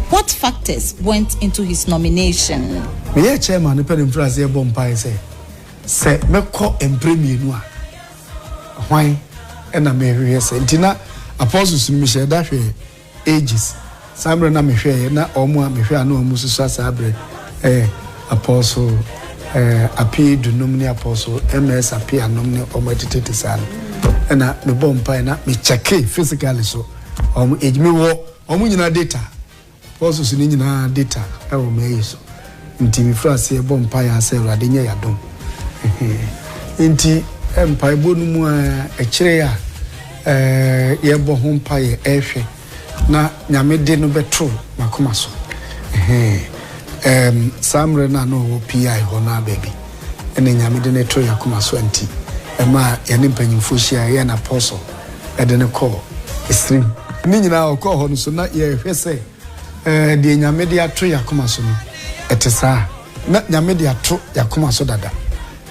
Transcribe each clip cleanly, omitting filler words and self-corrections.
What factors went into his nomination? Me chairman the pen phrase e bom pai say me ko empremienu a hwan na me hwe say ntina apostles me share that hwe ages samre na me hwe na omo a me hwe na omo susu asabre apostle api dunum ni apostle ms api anom ni omo titete san na me bom pai na me check physically so omo age me wo omo nyina data apostles ni nyina data e wo me yi so nti mi frase e bom pai ase urade nya yadom nti empai bonu mu a kire ya ye bo ho pai ehwe na nyame de no betro makoma so samre na no wo pi ho na baby ene nyame de ne tro yakoma so anti ema ye ne mpanyimfo hia ye na apostle e de ne call extreme ni nyina o call ho no so na ye hwese de nyame de atro yakoma so no etesa na nyame de atro yakoma so dada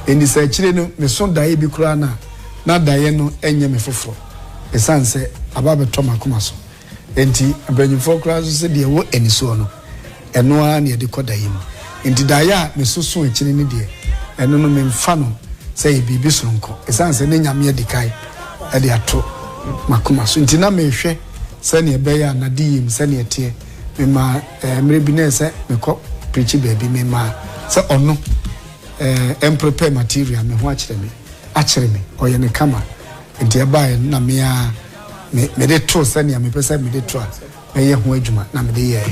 eni sa kire no me so dae bi kura na dae no enye me foforo esanse ababe to makoma so enti abanyimfo kura so se de wo eni so no eno a na de koda yim enti dae a me so so ekire ni de eno no me mfa no se e bibi soronko esanse ne nyame de kai e de ato makoma so enti na me hwe se ne be ya na de yim se ne tie me ma mre bi na se me ko preach baby me ma se ono prepare material me ho akire me oye ne kama enti e ba na me a me de to se ne me pesa me de to me ye ho adwuma na me de ye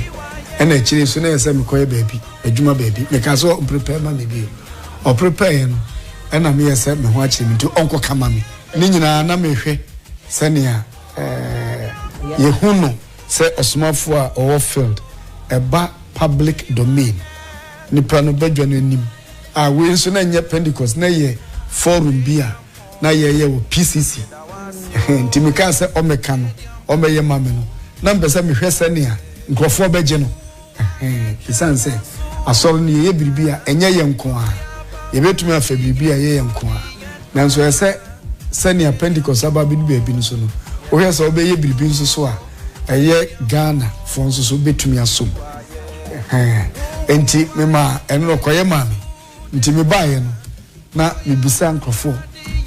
ena akire so na yesa me koye baby adwuma baby me ka so prepare ma me bi o prepare no ena me yesa me ho akire me nti onko kama me ni nyina na me hwe se ne a ye hu no se osmafo a owo field eba public domain nipa no badwa no anim a we nso na nya Pentecost na ye forum bia na ye wo PCC nti me ka se o meka no o meye mame no na mpesa me hwese ne a nkrofo beje no isanse asoro ne ye biribia enye ye nko a ye betumi afa biribia ye nko a nanso ye se ne Pentecost aba bi bi no so no o hwese o be ye biribi nso so a eye Ghana fo nso so betumi asom enti mema eno koye mame nti me bae no na me bisa nkrofo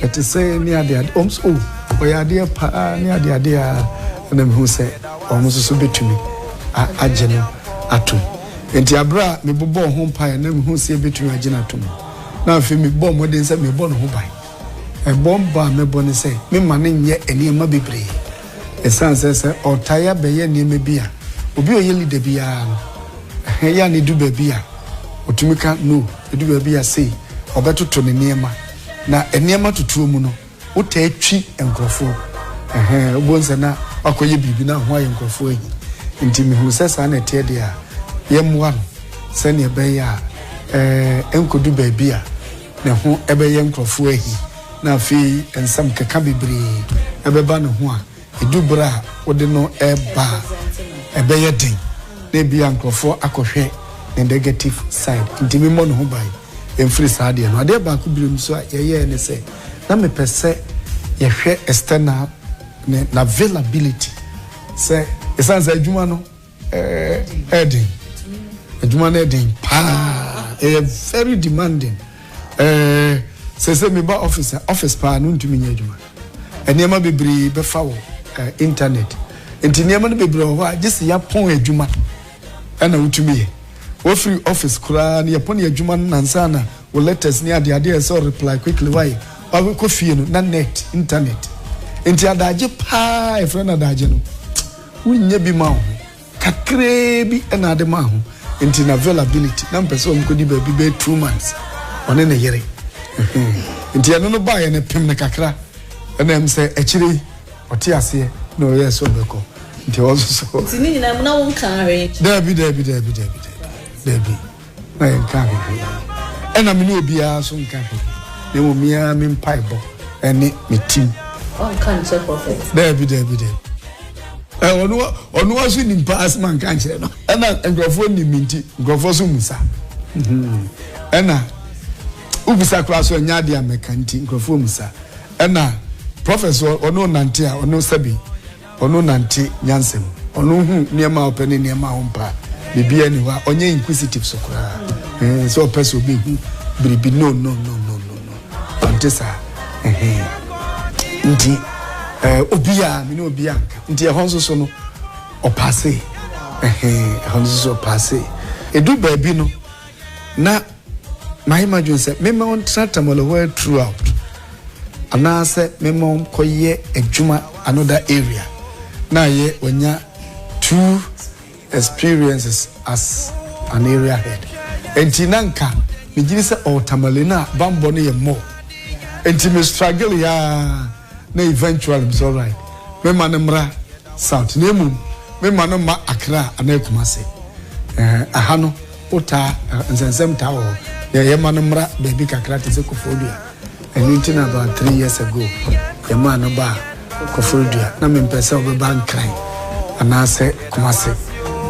ete se ni ade omso oya ade pa ni ade a na me hu se omso so betumi agye no atom enti abra me bobo ho pae na me hu se betumi agye na atom na afi me bo modin se me bo no ho bae e bomba me bo ne se me ma ne nye eniema bebre esanse se otaya beye niema bia obi oye leader bia no ya ni du bia otumika no edu bia sei obetoto ne niema na eniema tutuo mu no wotaatwi enkrofo obonse na akoye bibi na ho aye enkrofo ayi nti me hu sesa na tie de a yemwa no se ne be ya enkodu bia ne ho ebe ye enkrofo ayi na afi ensam keka bebre ebeba ne ho a edu bra wode no eba ebe ye den na bia enkrofo akohwe the negative side nti me mo no ho bai emfiri saade no ade ba ko birim so ye ne say na me pese ye hwe external na availability say esanza adwuma no edin adwuma na edin pa very demanding say me ba office pa no ntumi nya adwuma eniema bebre be fa wo internet nti niema no bebre ho a just ya pon adwuma ana utumi ye wo free office kura na yapon adwuma nansa na wo letters ni ade so reply quickly why wa ko fie no na net internet enti adaje pa e friend adaje no wunya bi ma ho kakre bi na ade ma ho enti na availability na mpese o mkodi ba bi be 2 months one na yere enti ano no ba ye ne pem ne kakra na em se akire oti ase no yes obeko nti wo so nti ni nyina mu na won kan re Debi na enka he ena me ni obia so nka he ne mo mia me mpaibo ene me tim on kan che prophet Debi onu aso ni pass man kan kire no ena ngrofo ni minti ngrofo so musa ena ubisa klaso nya dia mekanti nkrofo musa ena professor ono nante a ono sabi ono nante nyansem ono hu niema opene niema hompa bibia ni wa onye inquisitive sokora so person be hu bribi no antesa nti obia mi no obia nti e honso so no opase honso so opase edu baabi no na my imagine say me on tratamolo where throughout ana say me mom koye adwuma another area na ye onya 2 experiences as an area head enti nanka me gini say otamale na bambo ne ye mo enti me struggle ya na eventually it's all right me manamra south nemu me manama Accra ana Kumasi aha no ota nsensem tawo ye manamra baby kakra te se Kofodia and you about 3 years ago ye man ba Kofodia na me mpesa obeba nkran ana se Kumasi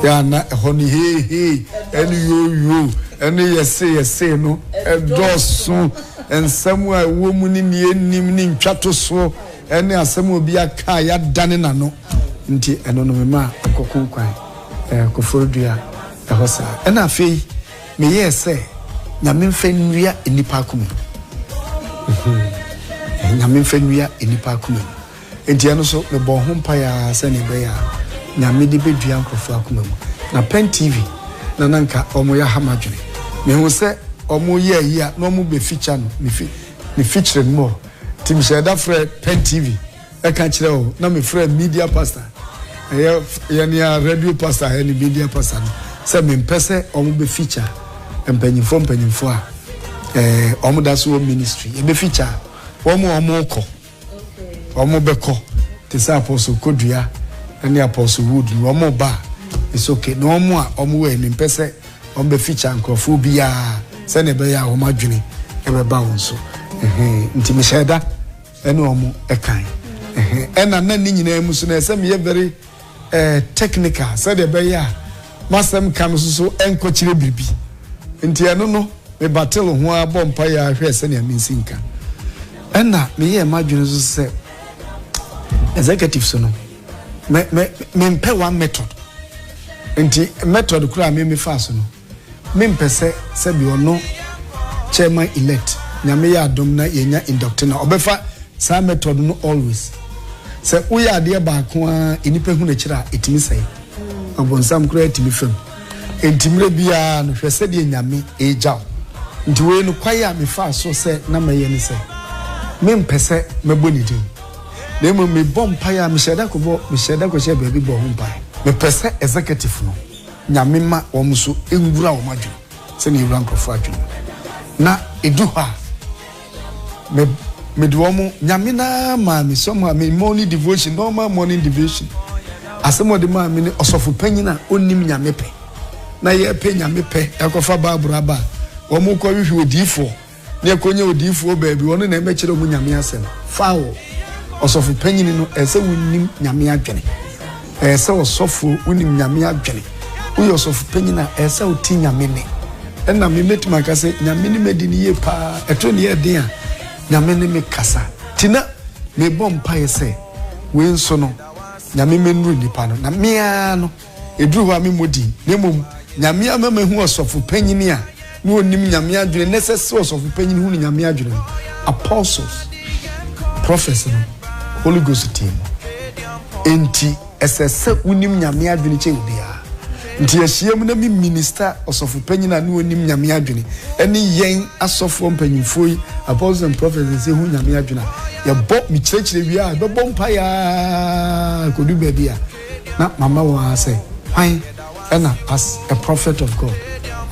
ya na honi he eni yo eni yese no edoso ensemu a wo mu ni enim ni ntwato so eni asemu obi aka ya dane na no nti eno no mema akokon kwan Kofodia ehosa ena afei me yese nyame mfenwia enipa akome nyame mfenwia enipa akome enti eno so me bo ho mpa ya se ne be ya nyame de bedua nkrofo akome mu na Pen TV na nanka omo ya hamadwene me hu se omo ye yi a no omo be feature no me feature mo tim sheda fred Pen TV e ka kire o na me friend media pastor ya ni radio pastor ya ni media pastor no se me mpese omo be feature empanyimfo a omo da so ministry e be feature omo ko omo be ko te sa apostle Kodua ani apostle Wood omo ba it's okay no omo we ni mpese omo be feature nkrofo bia se ne be ya omo adwene e be ba won so nti me sheda ene omo e kan ena na ni nyina mu so na se me ye very technical se de be ya masem kam so enko kire bibi nti eno no me battle ho abompa ya hwe se ne aminsinka ena me ye madwene so se executive so no me mpe one method nti method kura me fa so no me mpese se bi ono chairman elect nyame ya adom na yenya indoctrina obefa sa method no always se uya ade ba ko a enipa hu na kira etimi sai obonsam kura etimi fam entimre bia no hwese de nyame eja nti we no kwaya me fa so se na maye ni se me mpese meboni din na mo me bompa ya me sheda ko she baby bo hompa me pese executive no nyame ma wo mso engura wo madwo se ne ewura nkrofo adwo na eduha me do mo nyame na ma me so ma me morning devotion normal morning devotion asemo de ma me ne osofo panyina onnim nyame pe na ye pe nyame pe ekofa babura ba wo mo ko hwi odifo ne konye odifo baby won na eme kire mo nyame asem fawo osofu panyini no ese wonnim nyame adwene ese osofu wonnim nyame adwene uyo osofu panyina ese oti nyame ne enna me metima ka se nyame ne medini ye pa eto ne ye den a nyame ne me kasa tina me bompa ye se we nso no nyame menru nipa no na mea no eduru wa me modi ne mom nyame amama hu osofu panyini a no onnim nyame adwene necessary osofu panyini hu nyame adwene apostles prophets no Holy Ghost team enti esese unim nyame adwene che obia nti ahiem na mi minister osofu panyina na onim nyame adwene ene yen asofo mpanyimfo yi apostles and prophets say hu nyame adwene ya bo mi kirekire wi a be bo mpa ya kodu bia na mama wa say why ena as a prophet of God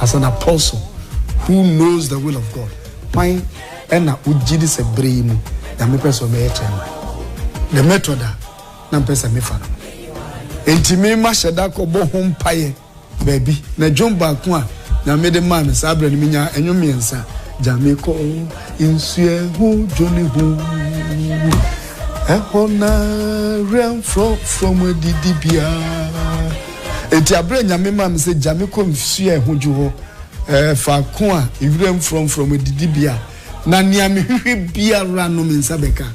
as an apostle who knows the will of God why ena ujidi se bremu nyame person be etrema the method na mpesa mefa enti me ma sheda ko bo ho mpaye baby na jomba ko a na me de ma me sabra ni minya enwomiensa jameko insue hu joni hu ehona rem from didibia enti abra nyame ma me se jameko insue hu ju ho Fakua, even from a Didibia. Nanyami Bia Ranum in Sabeka.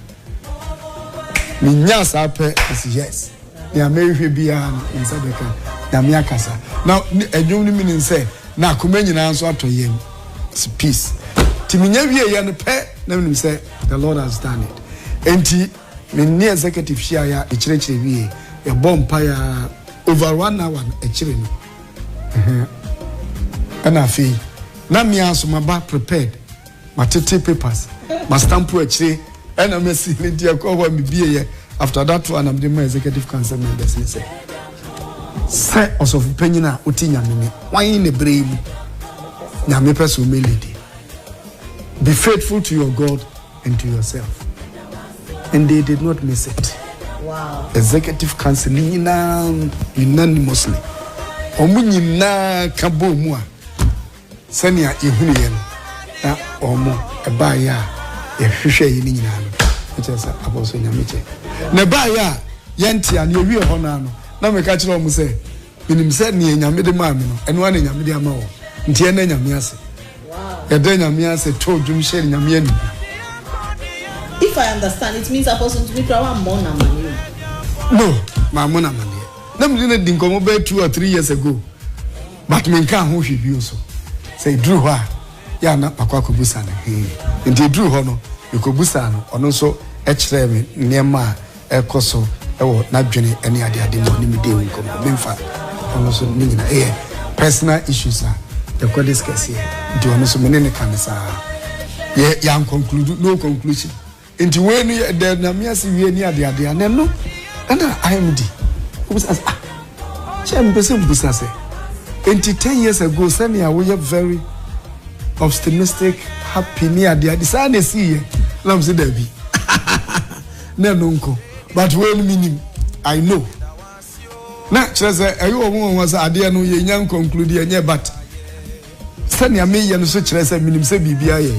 Minyas Ape is yes. Nyami Bia in Sabeka. Namiakasa. Now, a young woman say, now come in answer to him. It's peace. Timinya yan pe, let me say, the Lord has done it. And me executive share a church a bomb pire over 1 hour a children. And I feel now me answer my back prepared. My papers, my stamp poetry, and I'm a silly dear cover me be after that one. I'm the executive council member. Say also of opinion, Utinya Mini, why in a brave Yami person lady. Be faithful to your God and to yourself. And they did not miss it. Wow. Executive council unanimously. Omunina kabo mua. Senia ihuniyen. Na omo ebaya ehwehwe yi nyinaa. Ekyesa aboso nyamiche. Na ebaya yenti ani owie ho na no. Na me ka kire omo se minim se ne nyame de ma me no. Eno ana nyame de ama wo. Ntie na nyame ase. Wow. Ede nyame ase to dwum hye nyame ani. If I understand, it means Apostle to be more money. No, my money. Let me didn't come over 2 or 3 years ago. But me can't who she be also. Say Drew her. Ya na Pakwako Busana. And they drew hono. You could Busano, or also H. near Ma, Koso, or not Jenny, any idea de money me doing come. Memfa, and also meaning personal issues are the Quadis Cassia. Do also many cancer. Yeah, young conclude, no conclusion. Into when you there, Namias, we near the idea, no, and I am D. Who was as Chamberson Busase. 10 years ago, Sanya, we are very optimistic, happy near the design. See, Lamse Debbie. No, uncle, but when meaning, I know. Naturally, a woman was a dear no young conclude, but Sanya me and such as a minimum say BBI.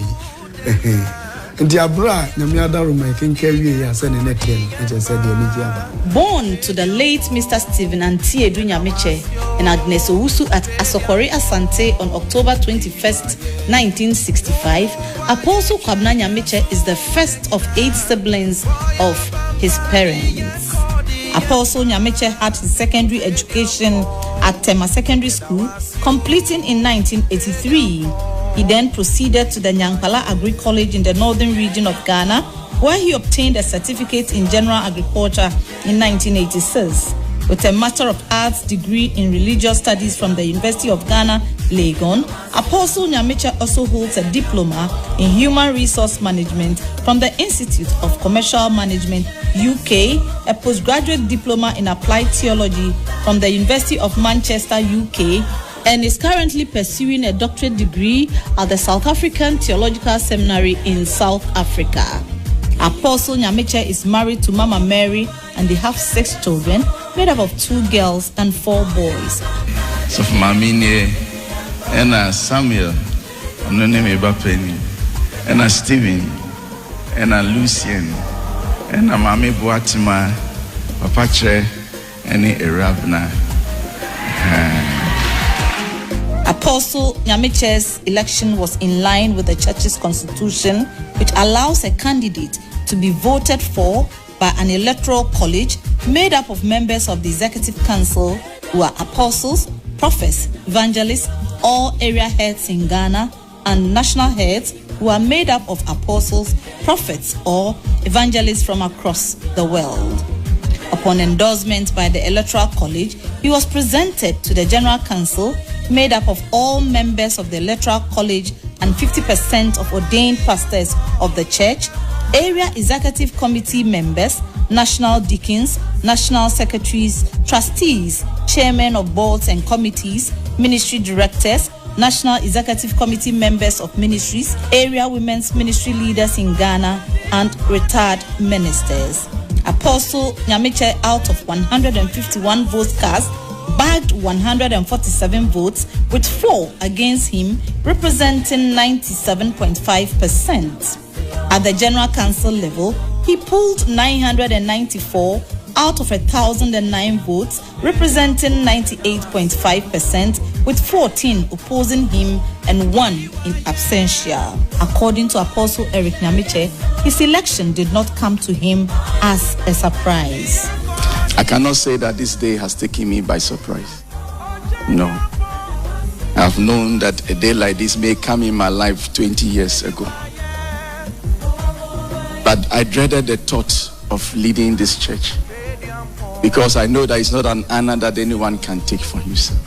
And the Abra, Namiada Roma, can carry a son in a ten, and just said the Born to the late Mr. Stephen and Tia Dunya Miche and Agnes Owusu at Asokore Asante on October 21st, 1965, Apostle Kwabena Nyamiche is the first of 8 siblings of his parents. Apostle Nyamiche had his secondary education at Tema Secondary School, completing in 1983. He then proceeded to the Nyankpala Agri College in the northern region of Ghana, where he obtained a certificate in general agriculture in 1986. With a Master of Arts degree in religious studies from the University of Ghana, Legon, Apostle Nyamiche also holds a diploma in human resource management from the Institute of Commercial Management, UK, a postgraduate diploma in applied theology from the University of Manchester, UK, and is currently pursuing a doctorate degree at the South African Theological Seminary in South Africa. Apostle Nyamiche is married to Mama Mary and they have 6 children, made up of 2 girls and 4 boys. So for Mamine and Samuel, I'm not name Penny, and Stephen, and Lucien, and Mami Boatima, Papache, and Arabna. Apostle Nyamiche's election was in line with the church's constitution, which allows a candidate to be voted for by an electoral college made up of members of the executive council who are apostles, prophets, evangelists, all area heads in Ghana, and national heads who are made up of apostles, prophets, or evangelists from across the world. Upon endorsement by the electoral college, he was presented to the general council made up of all members of the electoral college and 50% of ordained pastors of the church, area executive committee members, national deacons, national secretaries, trustees, chairmen of boards and committees, ministry directors, national executive committee members of ministries, area women's ministry leaders in Ghana, and retired ministers. Apostle Nyamiche, out of 151 votes cast, bagged 147 votes, with 4 against him, representing 97.5%. At the General Council level, he pulled 994 out of 1,009 votes, representing 98.5%, with 14 opposing him and 1 in absentia. According to Apostle Eric Nyamiche, his election did not come to him as a surprise. I cannot say that this day has taken me by surprise. No. I've known that a day like this may come in my life 20 years ago. But I dreaded the thought of leading this church because I know that it's not an honor that anyone can take for himself.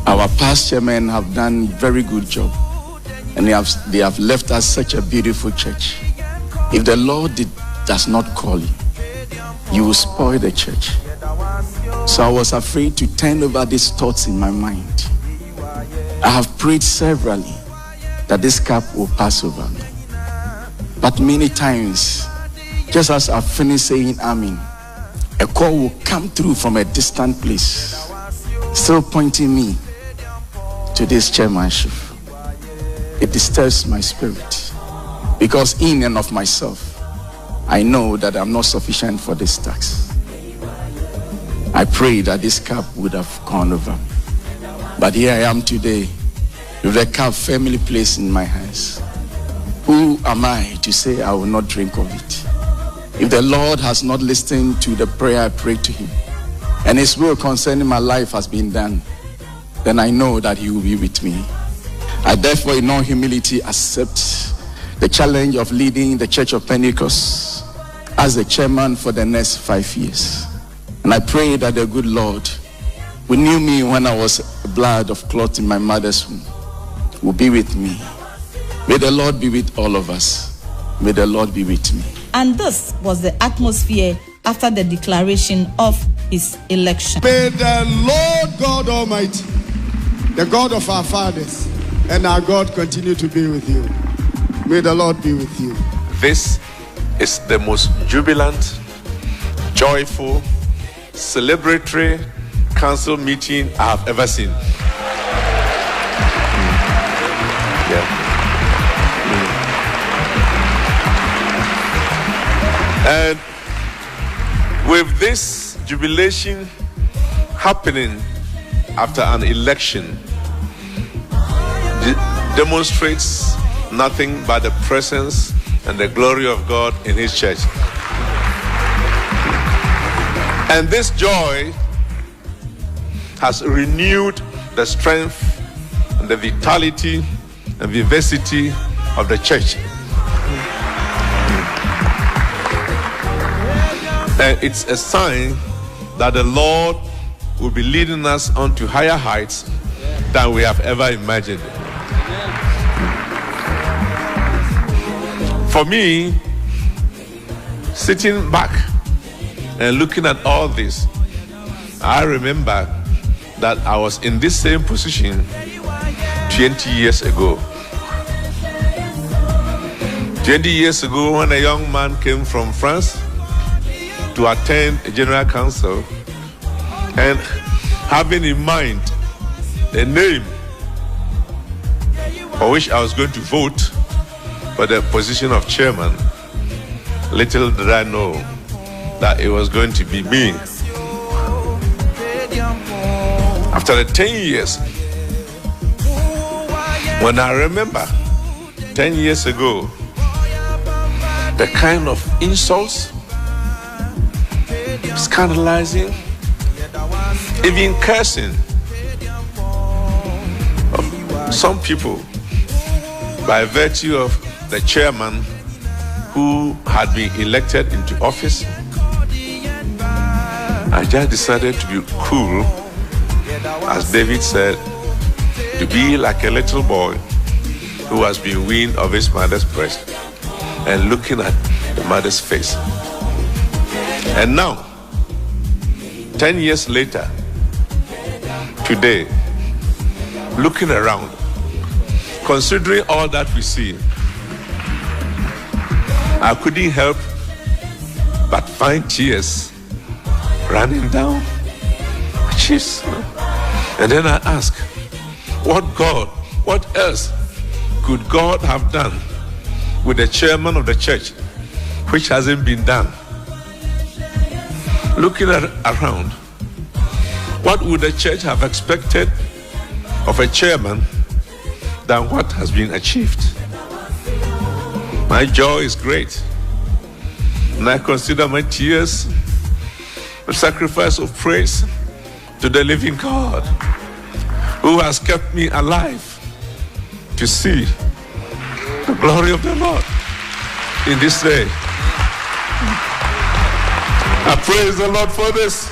Our past chairmen have done a very good job, and they have left us such a beautiful church. If the Lord does not call you, you will spoil the church. So I was afraid to turn over these thoughts in my mind. I have prayed severally that this cup will pass over me. But many times, just as I finished saying amen, a call will come through from a distant place, still pointing me to this chairmanship. It disturbs my spirit because in and of myself, I know that I'm not sufficient for this task. I pray that this cup would have gone over me. But here I am today with the cup firmly placed in my hands. Who am I to say I will not drink of it? If the Lord has not listened to the prayer I prayed to him, and his will concerning my life has been done, then I know that he will be with me. I therefore in all humility accept the challenge of leading the Church of Pentecost as the chairman for the next 5 years. And I pray that the good Lord, who knew me when I was blood of cloth in my mother's womb, will be with me. May the Lord be with all of us. May the Lord be with me. And this was the atmosphere after the declaration of his election. May the Lord God Almighty, the God of our fathers, and our God continue to be with you. May the Lord be with you. This is the most jubilant, joyful, celebratory council meeting I have ever seen. And with this jubilation happening after an election, demonstrates nothing but the presence and the glory of God in his church. And this joy has renewed the strength and the vitality and vivacity of the church. And it's a sign that the Lord will be leading us onto higher heights than we have ever imagined. For me, sitting back and looking at all this, I remember that I was in this same position 20 years ago. 20 years ago, when a young man came from France to attend a general council, and having in mind the name for which I was going to vote for the position of chairman, little did I know that it was going to be me. After the 10 years, when I remember 10 years ago, the kind of insults, scandalizing, even cursing of some people by virtue of the chairman who had been elected into office, I just decided to be cool, as David said, to be like a little boy who has been weaned of his mother's breast and looking at the mother's face. And now, 10 years later, today, looking around, considering all that we see, I couldn't help but find tears running down my cheeks. And then I ask, what else could God have done with the chairman of the church, which hasn't been done? Looking around, What would the church have expected of a chairman than what has been achieved? My joy is great, and I consider my tears a sacrifice of praise to the living God who has kept me alive to see the glory of the Lord in this day. I praise the Lord for this,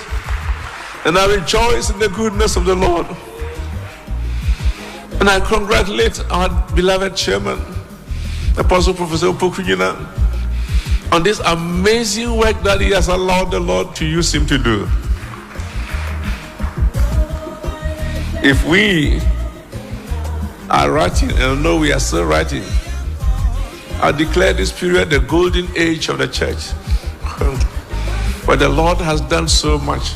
and I rejoice in the goodness of the Lord. And I congratulate our beloved chairman, Apostle Professor Opoku, on this amazing work that he has allowed the Lord to use him to do. If we are writing, and I know we are still writing, I declare this period the golden age of the church. But the Lord has done so much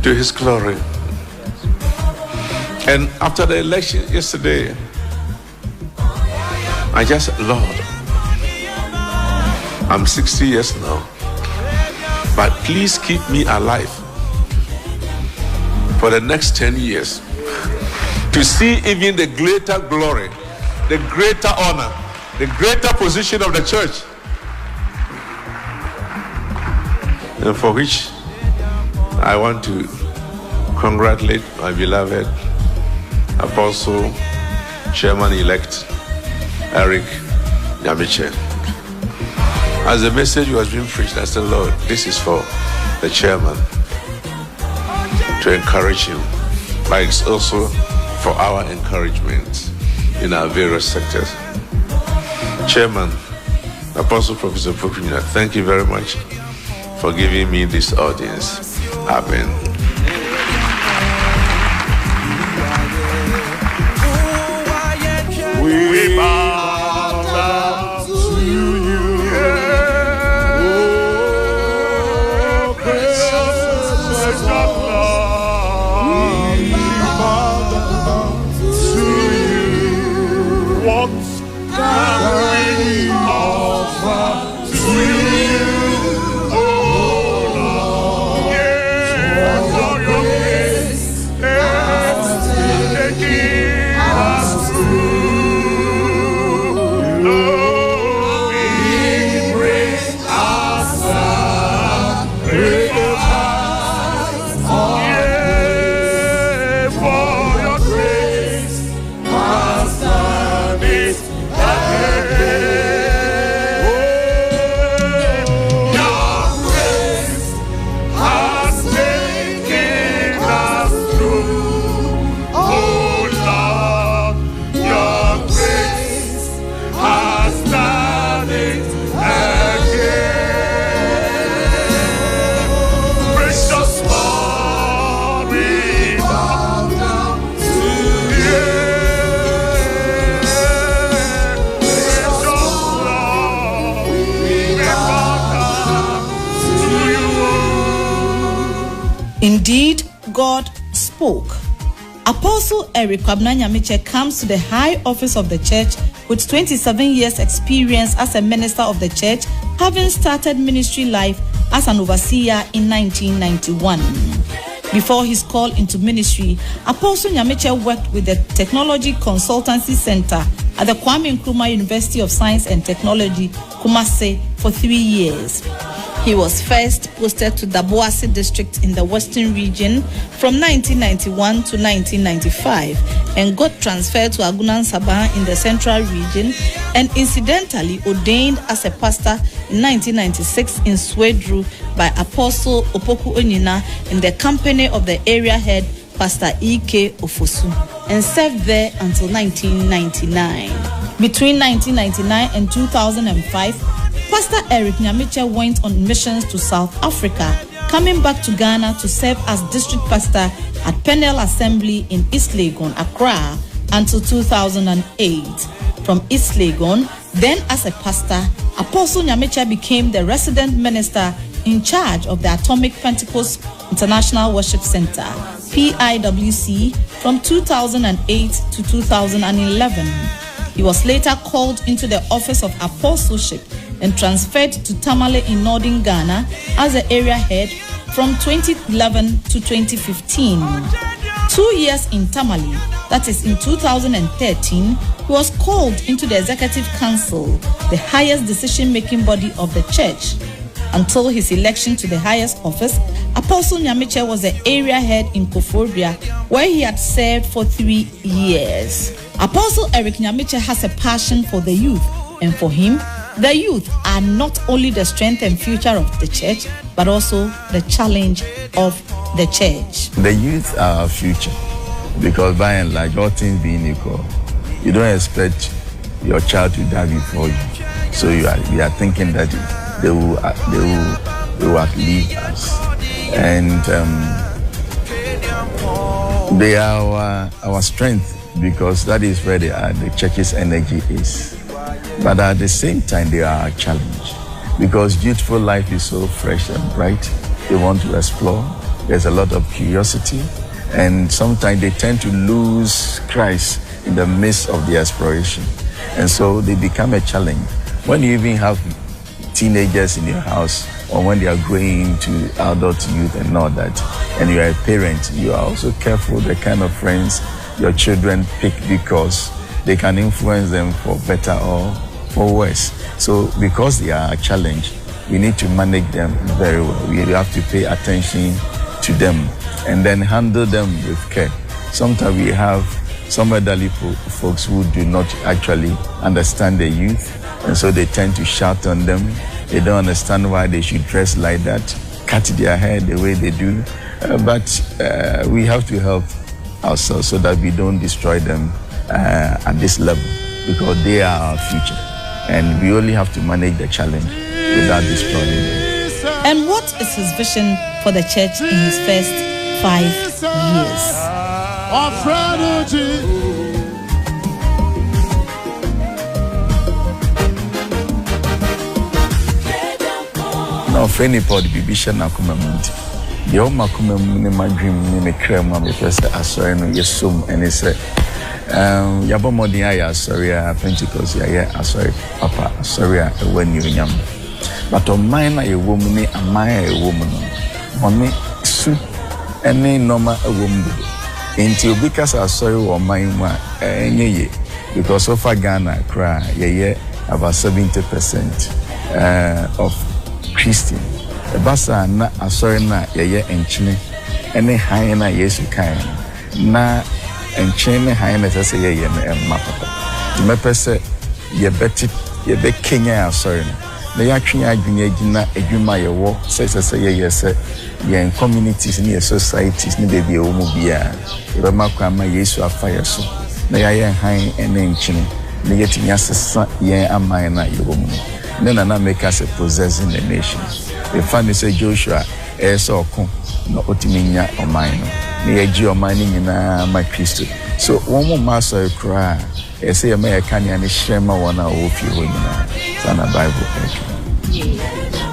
to his glory. And after the election yesterday, I just, Lord, I'm 60 years now, but please keep me alive for the next 10 years to see even the greater glory, the greater honor, the greater position of the church, and for which I want to congratulate my beloved Apostle Chairman-elect Eric Nyamiche. As the message was being preached, I said, Lord, this is for the chairman to encourage him, but it's also for our encouragement in our various sectors. Chairman, Apostle Professor Opoku, thank you very much for giving me this audience. Amen. We bow down to you, oh, precious God. We bow down to you. What can we offer to you, oh Lord? Yes, for your grace and taking us through. Indeed, God spoke. Apostle Eric Kwabena Nyamiche comes to the high office of the church with 27 years experience as a minister of the church, having started ministry life as an overseer in 1991. Before his call into ministry, Apostle Nyamiche worked with the Technology Consultancy Center at the Kwame Nkrumah University of Science and Technology, Kumasi, for 3 years. He was first posted to Daboase district in the Western region from 1991 to 1995 and got transferred to Agunan Sabah in the Central region and incidentally ordained as a pastor in 1996 in Swedru by Apostle Opoku Onyina in the company of the area head Pastor E.K. Ofosu and served there until 1999. Between 1999 and 2005, Pastor Eric Nyamiche went on missions to South Africa, coming back to Ghana to serve as district pastor at Penel Assembly in East Legon, Accra, until 2008. From East Legon, then as a pastor, Apostle Nyamiche became the resident minister in charge of the Atomic Pentecost International Worship Center, PIWC, from 2008 to 2011. He was later called into the office of apostleship and transferred to Tamale in northern Ghana as the area head, from 2011 to 2015. 2 years in Tamale, that is in 2013, he was called into the Executive Council, the highest decision-making body of the church. Until his election to the highest office, Apostle Nyamiche was the area head in Koforidua, where he had served for 3 years. Apostle Eric Nyamiche has a passion for the youth, and for him, the youth are not only the strength and future of the church, but also the challenge of the church. The youth are our future, because by and large, all things being equal, you don't expect your child to die before you. So we are thinking that they will outlive us, and they are our strength, because that is where the church's energy is. But at the same time, they are a challenge, because youthful life is so fresh and bright. They want to explore. There's a lot of curiosity, and sometimes they tend to lose Christ in the midst of the exploration, and so they become a challenge. When you even have teenagers in your house, or when they are growing into adult youth and all that, and you are a parent, you are also careful the kind of friends your children pick, because they can influence them for better or for worse. So because they are a challenge, we need to manage them very well. We have to pay attention to them and then handle them with care. Sometimes we have some elderly folks who do not actually understand the youth, and so they tend to shout on them. They don't understand why they should dress like that, cut their hair the way they do. But we have to help ourselves so that we don't destroy them at this level, because they are our future. And we only have to manage the challenge without destroying them. And what is his vision for the church in his first 5 years? Now, for anybody, be sure na kuma mundi. The oma kuma mundi my dream ni me krema me pese asori no yesum ene se yabo modi ya asori a Pentecost ya asori papa asori a ewa ni onyam. But on mine na ewo mu ni amaya ewo mu no. Oni su ene normal ewo mu do. Enti obi kasa asori wo man mu a enye ye, because so far Ghana cry ye about 70% of Christian. Basa na asori na ye enchine ene han na Yesu kan na enchine han na say ye na emma papa. Me pese ye be Kenya asori na ya twen adwene agina adwuma ye wo say ye communities ni societies ni be o mu bia e be makwa ma Yesu afa so na ya ye han ene enchine na ye tinya sesa ye aman na ye wo mu na make us possessing the nation. The funny say Joshua so no otiminya oman no na ye gi oman ni nyina ma Kristo. So one more master cry say me kan ya ni shema wona o fi ho nyina sana Bible.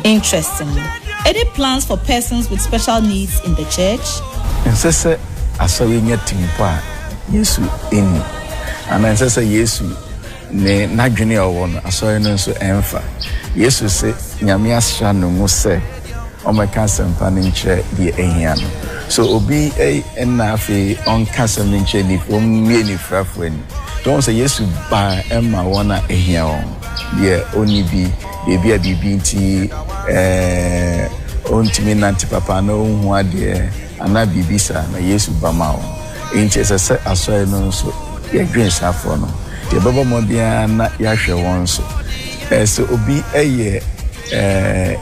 Interesting. Any plans for persons with special needs in the church? And say asawe nya timpa Yesu eni and say Yesu ne nadwene owo no asawe no so emfa Yesu se nyame asha no mu se o meka sempa ne nche die ehia no. So obi na afi on kasem ne nche ni fo mie ni frafo ani. Don't say Yesu ba emma wona ehia on die oni bi a bibi nti ontimi nanti papa na ohu ade ana bibisa na Yesu ba ma o nche se asoe no so ye green safo no ye baba modia na ya hwe won so so obi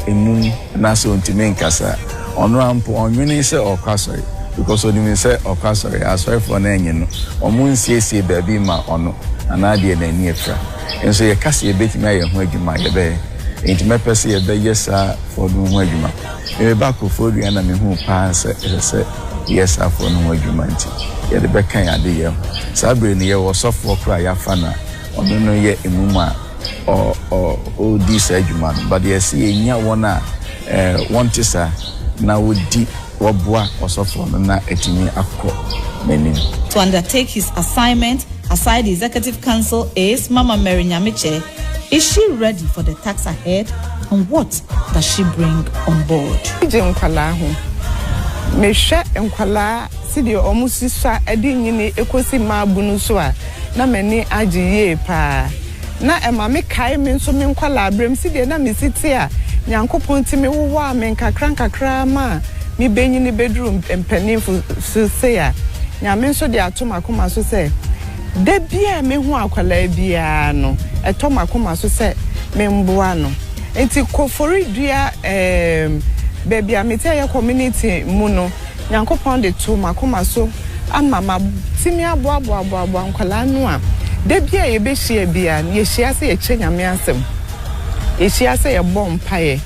emu na so ontimi nkasa ono ampo onwene se okasori, because onimi se okasori asoe for na enye no omunsiesie baabi ma ono ana de na ni efra enso ye kase ye betimi aye ho adwuma ye be enti mepese ye be yesa for no ho adwuma e ba ko for dua na me hu pa se yesa for no ho adwuma nti ye de be kan ade ye sabre ni ye wo sofo kra ya fa na ono no ye emuma o di sa adwuma no, but ye se enya wona want isa na wodi woboa osofo no na etimi akọ menim. To undertake his assignment aside the Executive Council is Mama Mary Nyamiche. Is she ready for the task ahead? And what does she bring on board? Mesha enkwala sidi omusisa edi nyini ekosi mabunu so a na mani agiye pa na ema me kai me nso me nkwala abrem sidi na mesiti a nyankopon ti me wo a me nkakra ma me benyini bedroom empanimfu so say a nya me nso de atomakoma so say da bia me hu akwala bia no etomakoma so say me mboa no enti kofori dua baby amete ya community mu no nyankopon de to makoma so amama timi abo nkwala no a da bia ye be hia bia ye hia se ye che nyame asem ye hia se ye bom pae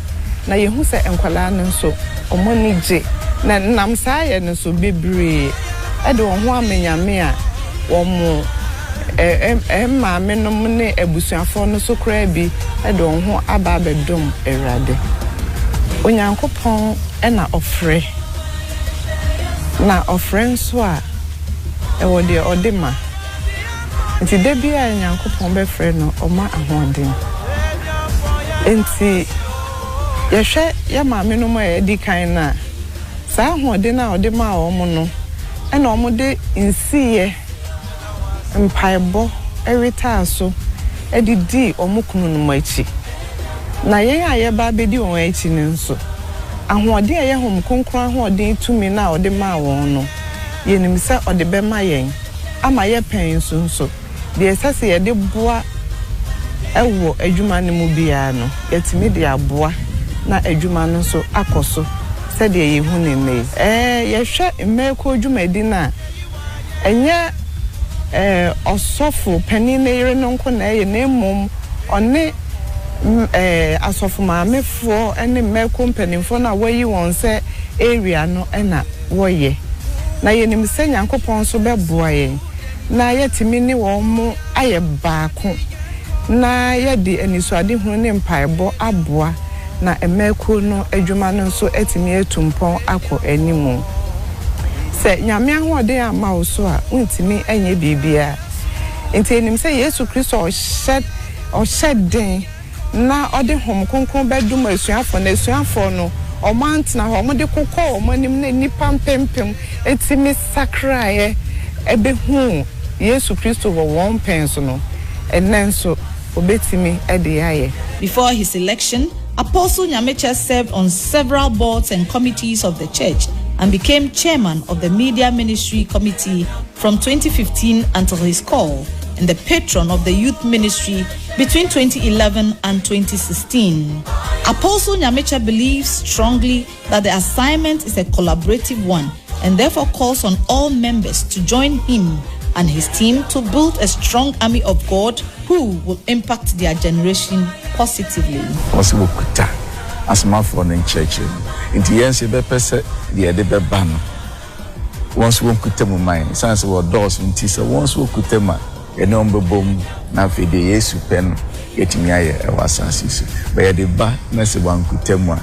na ye hu se nkwala no so omoni je na nam saa ye no so bebre e de ho amenyame a wo mo ma me no ne abusuafo no so kra bi e de ho aba bedom erade Onyankopon ena ofre na ofren so a e wo de odema nti da bia Onyankopon be frɛ no oma ahoden nti ye hwɛ ya maame no mo e di kan na saa ahoden na odema a omo no ena omo de nsiye mpaebo erita so edidi omo kunu no machi na yen aye ba bedi won achi ne nso ahode aye hom konkron ahode tumi na ode ma won no yenim se ode be ma yen ama ye pen nso de esase ye de boa ewo adwuma ne mu bia no yetimi de aboa na adwuma no nso akoso se de ye hu ne me ye hwe mmeko adwuma di na enye osofo pani ne yere no nko na ye na mom one asofo maamefo ene mmeko mpanimfo na wayi won se area no na woye na yenim se nyankopon so beboa ye na yetimi ni wo mo aye baako na yedi anisuade hu ne mpaebo aboa na mmeko no adwuma no so etimi etumpon akọ animu se nyame ahode ama wo so a untimi enye bibia enti enim se Yesu Kristo o shed na ode hom konkron bedum asuafo na asuafo no omantna ho mo de kokọ omanim na nipa mpempem etimi sakrae ebehu Yesu Kristo wo won penso no enenso obetimi ede aye. Before his election, Apostle Nyameche served on several boards and committees of the church and became chairman of the Media Ministry Committee from 2015 until his call, and the patron of the youth ministry between 2011 and 2016. Apostle Nyameche believes strongly that the assignment is a collaborative one and therefore calls on all members to join him and his team to build a strong army of God who will impact their generation positively. Also, as my friend in church, in the end, the person the other ban. Once we could tell my sons were doors in Tisa, once we could tell my a number boom, now for the Yesu pen, getting me a was assist. But the bar, Messi one could tell me,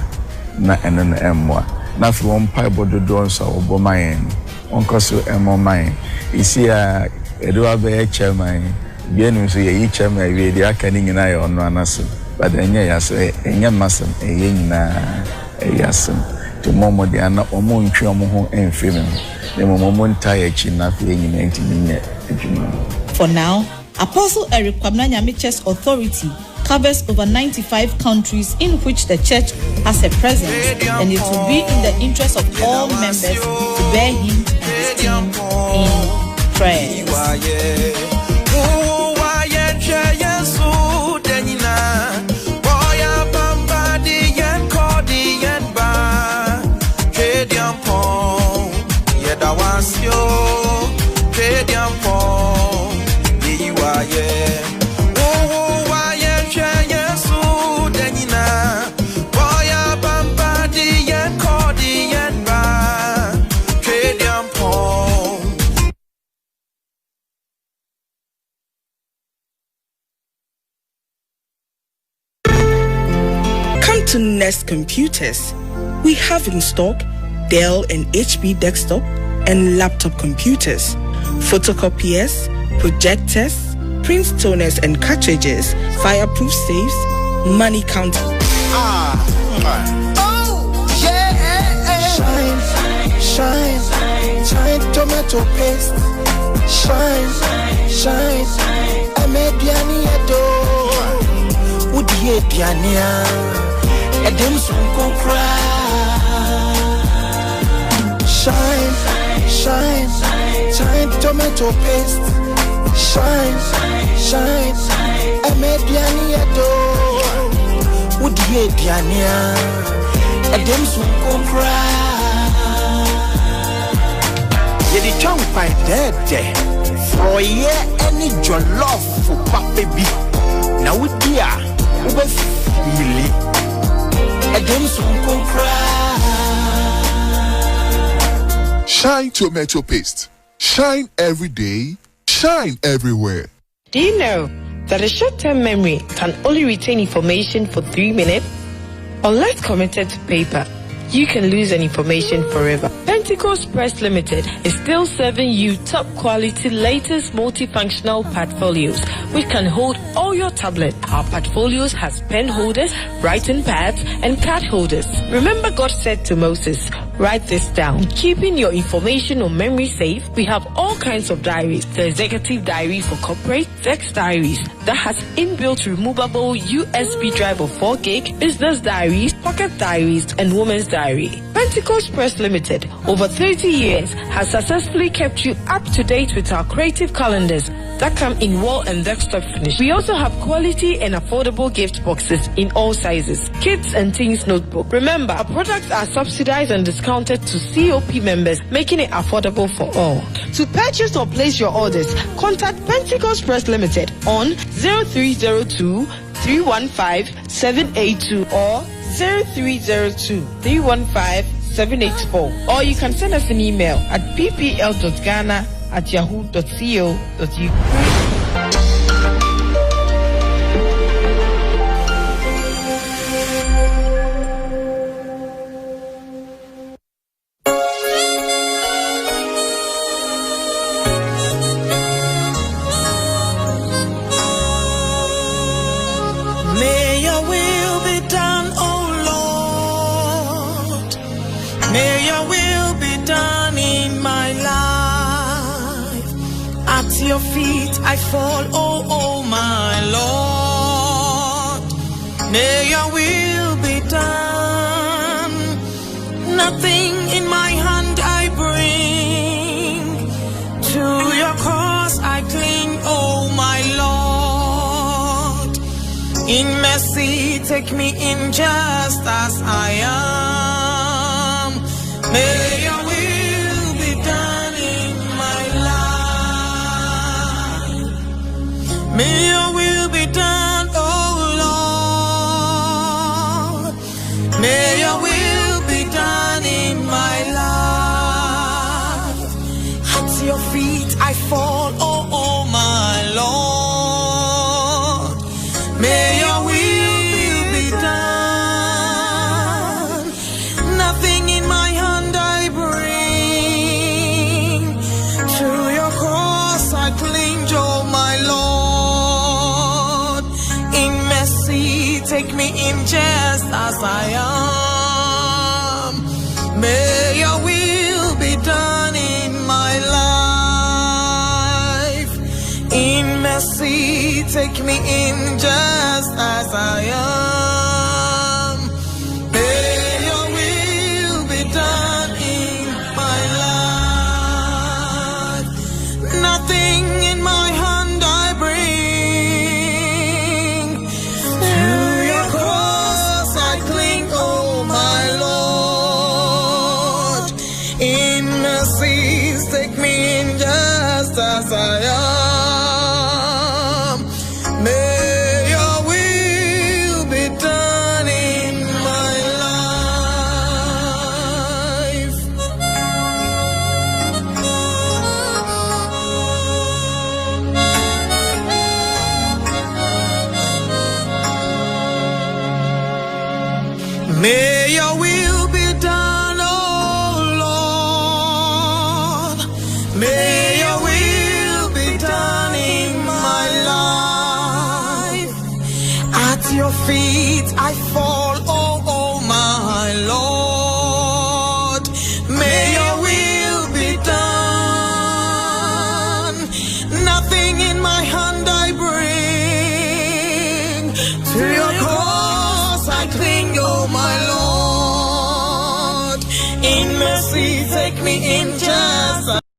not an more. Now for one pipe of the doors or Bomayan, Uncle so more mine. You see, I do have a chairman, Bien, so each chairman, the academy and I on one answer. But then, yes, a young mason, a young yassam, to Momo Diana or Moon Chomo and Female. The Momon Tire Chin, not being in 18 minutes. For now, Apostle Eric Kwabena Nyameche's authority covers over 95 countries in which the church has a presence, and it will be in the interest of all members to bear him and his team in prayers. To Nest Computers, we have in stock Dell and HP desktop and laptop computers, photocopiers, projectors, print toners and cartridges, fireproof safes, money counter. Shine tomato paste. Shine. I made Piani Edo. Would ye Piania? A dim soon go cry. Shine tomato paste. Shine. I made Piani Edo. Would ye Piania? A dim soon go cry. The tongue by dead for ye any your love for baby. Now with dear, over really a dim soon go cry. Shine tomato paste. Shine every day. Shine everywhere. Do you know that a short-term memory can only retain information for 3 minutes? Unless committed to paper, you can lose an information forever. Pentecost Press Limited is still serving you top quality latest multifunctional portfolios which can hold all your tablets. Our portfolios has pen holders, writing pads and card holders. Remember God said to Moses, write this down. Keeping your information on memory safe, we have all kinds of diaries. The executive diary for corporate, text diaries that has inbuilt removable USB drive of 4 gig, business diaries, pocket diaries and women's diary. Pentecost Press Limited, over 30 years, has successfully kept you up to date with our creative calendars that come in wall and desktop finish. We also have quality and affordable gift boxes in all sizes, kids and teens notebook. Remember, our products are subsidized and discounted to COP members, making it affordable for all. To purchase or place your orders, contact Pentecost Press Limited on 0302 315 782 or 0302 315 784, or you can send us an email at ppl.ghana@yahoo.co.uk. May your will be done, oh Lord. May your will be done in my life. At your feet I fall, oh my Lord. May your will be done. Nothing in my hand I bring. To your cause I cling, oh my Lord. In mercy take me in just as I am. May your will be done in my life. May your will be done, oh Lord. May your will be done in my life. At your feet I fall, oh my Lord. May your will be done. Nothing in my hand I bring. To your cross I cling, oh my Lord. In mercy take me in just as I am. May your will be done in my life. In mercy take me in just as I am. May your will be done in my life. Nothing in my hand I bring. To your cross I cling, oh my Lord. In mercy take me in just as I am. May your will be done in my life. May your will be done, oh Lord. May your will be done. feet I fall, oh my Lord. May your will be done. Nothing in my hand I bring. To your cross I cling, oh my Lord. In mercy take me in just